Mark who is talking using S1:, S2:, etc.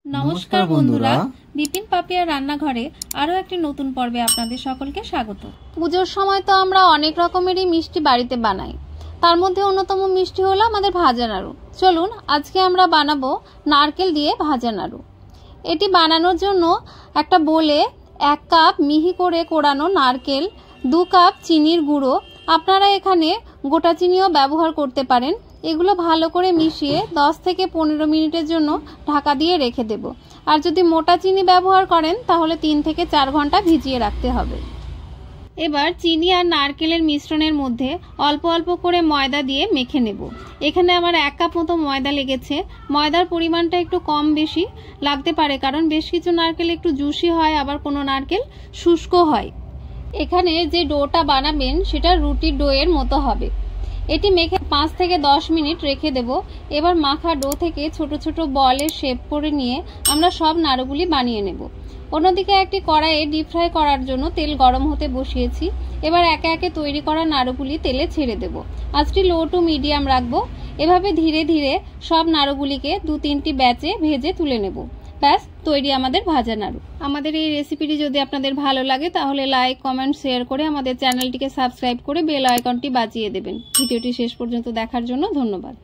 S1: নমস্কার বন্ধুরা, বিপিন পাপিয়া রান্নাঘরে আরো একটি নতুন পর্বে আপনাদের সকলকে স্বাগত। পুজোর সময় তো আমরা অনেক রকমেরই মিষ্টি বাড়িতে বানাই, তার মধ্যে অন্যতম মিষ্টি হলো আমাদের ভাজা নাড়ু। চলুন আজকে আমরা বানাবো নারকেল দিয়ে ভাজা নাড়ু। এটি বানানোর জন্য একটা বোলে 1 কাপ মিহি করে কোড়ানো নারকেল, 2 কাপ চিনির গুঁড়ো, আপনারা এখানে গোটা চিনিও ব্যবহার করতে পারেন। এগুলো ভালো করে মিশিয়ে 10 থেকে 15 মিনিটের জন্য ঢাকা দিয়ে রেখে দেব। আর যদি মোটা চিনি ব্যবহার করেন তাহলে 3 থেকে 4 ঘন্টা ভিজিয়ে রাখতে হবে। এবার চিনি আর নারকেলের মিশ্রণের মধ্যে অল্প অল্প করে ময়দা দিয়ে মেখে নেব। এখানে আমার 1 কাপ মতো ময়দা লেগেছে। ময়দার পরিমাণটা একটু কম বেশি লাগতে পারে, কারণ বেশ কিছু নারকেল একটু জুসি হয়, আবার কোনো নারকেল শুষ্ক হয়। এখানে যে ডোটা বানাবেন সেটা রুটির ডোয়ের মতো হবে। এটি মেখে 5 থেকে 10 মিনিট রেখে দেব। এবার মাখা ডো থেকে ছোট ছোট বলের শেপ করে নিয়ে আমরা সব নাড়ুগুলি বানিয়ে নেব। অন্যদিকে একটি কড়াইয়ে ডিপ ফ্রাই করার জন্য তেল গরম হতে বসিয়েছি। এবার একে একে তৈরি করা নাড়ুগুলি তেলে ছেড়ে দেব। আঁচটি লো টু মিডিয়াম রাখবো। এভাবে ধীরে ধীরে সব নাড়ুগুলিকে 2-3টি ব্যাচে ভেজে তুলে নেব। ব্যাস তৈরি আমাদের ভাজা নাড়ু। আমাদের এই রেসিপিটি যদি আপনাদের ভালো লাগে তাহলে লাইক, কমেন্ট, শেয়ার করে আমাদের চ্যানেলটিকে সাবস্ক্রাইব করে বেল আইকনটি বাজিয়ে দেবেন। ভিডিওটি শেষ পর্যন্ত দেখার জন্য ধন্যবাদ।